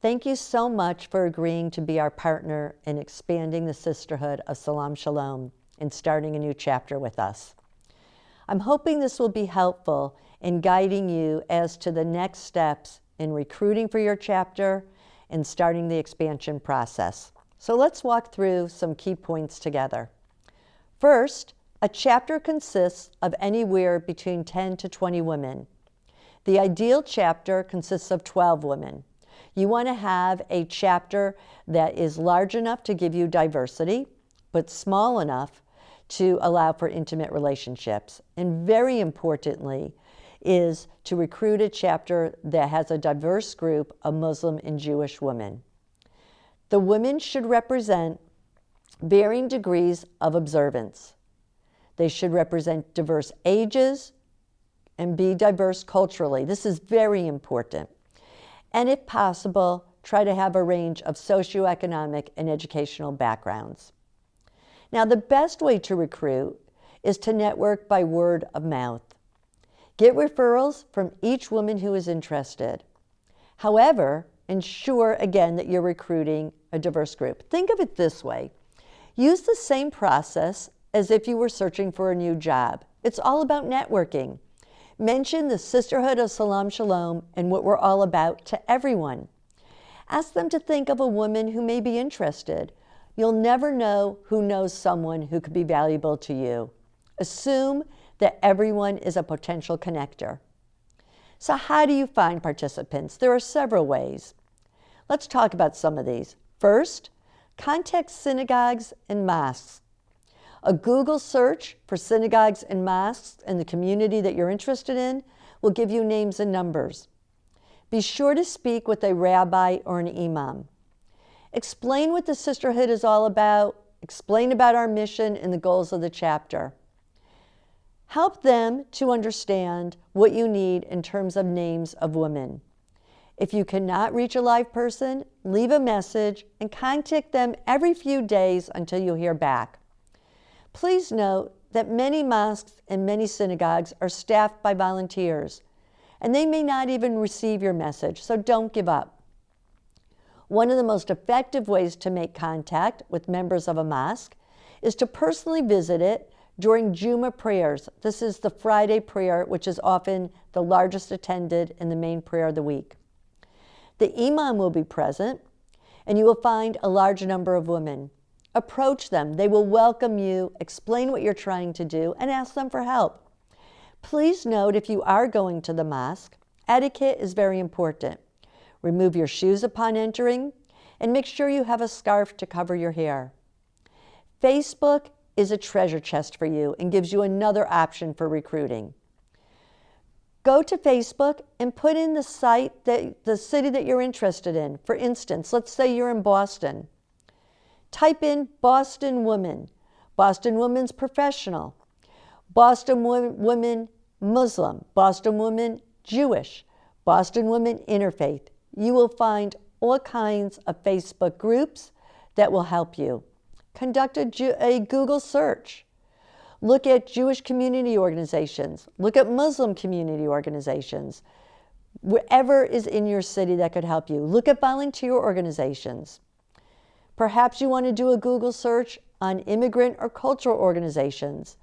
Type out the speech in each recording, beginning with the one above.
Thank you so much for agreeing to be our partner in expanding the Sisterhood of Salam Shalom and starting a new chapter with us. I'm hoping this will be helpful in guiding you as to the next steps in recruiting for your chapter and starting the expansion process. So let's walk through some key points together. First, a chapter consists of anywhere between 10 to 20 women. The ideal chapter consists of 12 women. You want to have a chapter that is large enough to give you diversity, but small enough to allow for intimate relationships. And very importantly, is to recruit a chapter that has a diverse group of Muslim and Jewish women. The women should represent varying degrees of observance. They should represent diverse ages and be diverse culturally. This is very important. And if possible, try to have a range of socioeconomic and educational backgrounds. Now, the best way to recruit is to network by word of mouth. Get referrals from each woman who is interested. However, ensure again that you're recruiting a diverse group. Think of it this way. Use the same process as if you were searching for a new job. It's all about networking. Mention the Sisterhood of Salam Shalom and what we're all about to everyone. Ask them to think of a woman who may be interested. You'll never know who knows someone who could be valuable to you. Assume that everyone is a potential connector. So how do you find participants? There are several ways. Let's talk about some of these. First, contact synagogues and mosques. A Google search for synagogues and mosques in the community that you're interested in will give you names and numbers. Be sure to speak with a rabbi or an imam. Explain what the sisterhood is all about. Explain about our mission and the goals of the chapter. Help them to understand what you need in terms of names of women. If you cannot reach a live person, leave a message and contact them every few days until you hear back. Please note that many mosques and many synagogues are staffed by volunteers, and they may not even receive your message, so don't give up. One of the most effective ways to make contact with members of a mosque is to personally visit it during Jumu'ah prayers. This is the Friday prayer, which is often the largest attended in the main prayer of the week. The imam will be present, and you will find a large number of women. Approach them. They will welcome you, explain what you're trying to do, and ask them for help. Please note, if you are going to the mosque, etiquette is very important. Remove your shoes upon entering, and make sure you have a scarf to cover your hair. Facebook is a treasure chest for you and gives you another option for recruiting. Go to Facebook and put in the city that you're interested in. For instance, let's say you're in Boston. Type in Boston Women, Boston Women's Professional, Boston Women Muslim, Boston Women Jewish, Boston Women Interfaith. You will find all kinds of Facebook groups that will help you. Conduct a Google search. Look at Jewish community organizations. Look at Muslim community organizations. Wherever is in your city that could help you. Look at volunteer organizations. Perhaps you want to do a Google search on immigrant or cultural organizations,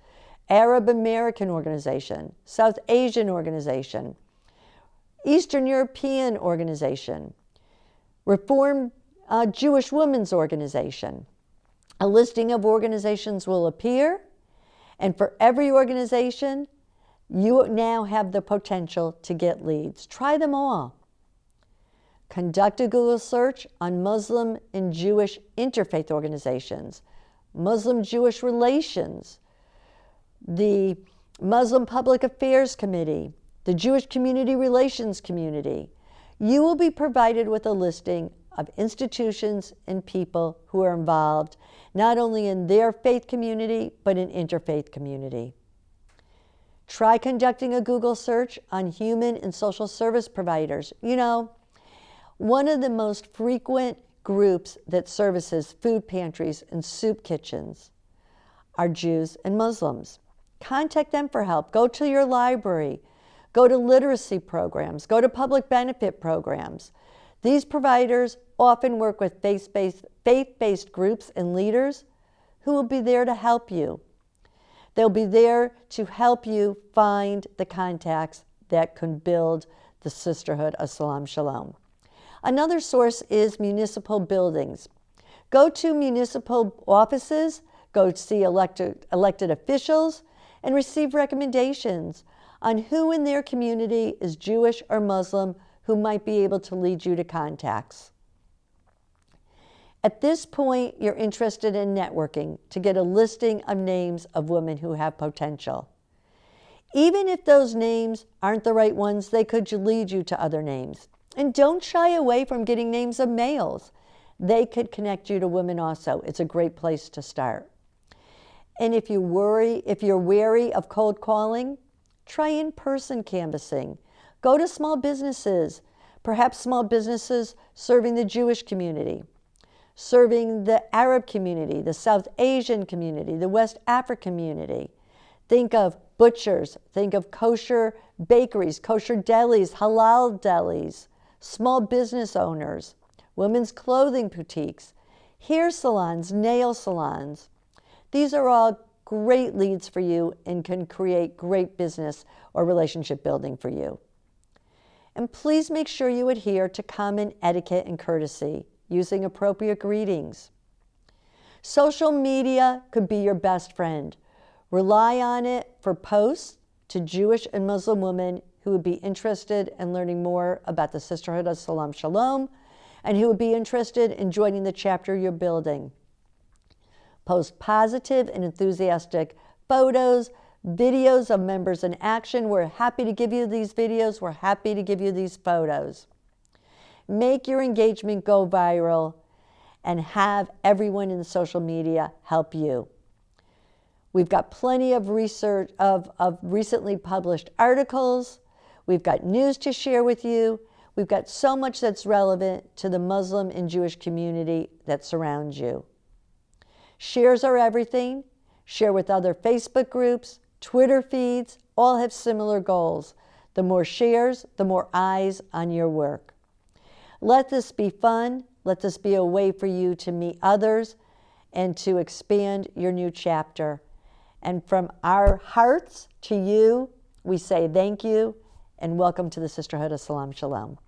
Arab American organization, South Asian organization, Eastern European organization, Reformed Jewish Women's Organization. A listing of organizations will appear, and for every organization, you now have the potential to get leads. Try them all. Conduct a Google search on Muslim and Jewish interfaith organizations, Muslim-Jewish relations, the Muslim Public Affairs Committee, the Jewish Community Relations Community. You will be provided with a listing of institutions and people who are involved not only in their faith community, but in interfaith community. Try conducting a Google search on human and social service providers. You know, one of the most frequent groups that services food pantries and soup kitchens are Jews and Muslims. Contact them for help. Go to your library. Go to literacy programs. Go to public benefit programs. These providers often work with faith-based groups and leaders who will be there to help you. They'll be there to help you find the contacts that can build the Sisterhood of Salam Shalom. Another source is municipal buildings. Go to municipal offices, go see elected officials, and receive recommendations on who in their community is Jewish or Muslim who might be able to lead you to contacts. At this point, you're interested in networking to get a listing of names of women who have potential. Even if those names aren't the right ones, they could lead you to other names. And don't shy away from getting names of males. They could connect you to women also. It's a great place to start. And if you're wary of cold calling, try in-person canvassing. Go to small businesses, perhaps small businesses serving the Jewish community, serving the Arab community, the South Asian community, the West African community. Think of butchers, think of kosher bakeries, kosher delis, halal delis, small business owners, women's clothing boutiques, hair salons, nail salons. These are all great leads for you and can create great business or relationship building for you. And please make sure you adhere to common etiquette and courtesy, using appropriate greetings. Social media could be your best friend. Rely on it for posts to Jewish and Muslim women who would be interested in learning more about the Sisterhood of Salam Shalom and who would be interested in joining the chapter you're building. Post positive and enthusiastic photos, videos of members in action. We're happy to give you these videos. We're happy to give you these photos. Make your engagement go viral and have everyone in social media help you. We've got plenty of research of recently published articles. We've got news to share with you. We've got so much that's relevant to the Muslim and Jewish community that surrounds you. Shares are everything. Share with other Facebook groups, Twitter feeds, all have similar goals. The more shares, the more eyes on your work. Let this be fun. Let this be a way for you to meet others and to expand your new chapter. And from our hearts to you, we say thank you and welcome to the Sisterhood of Salam Shalom.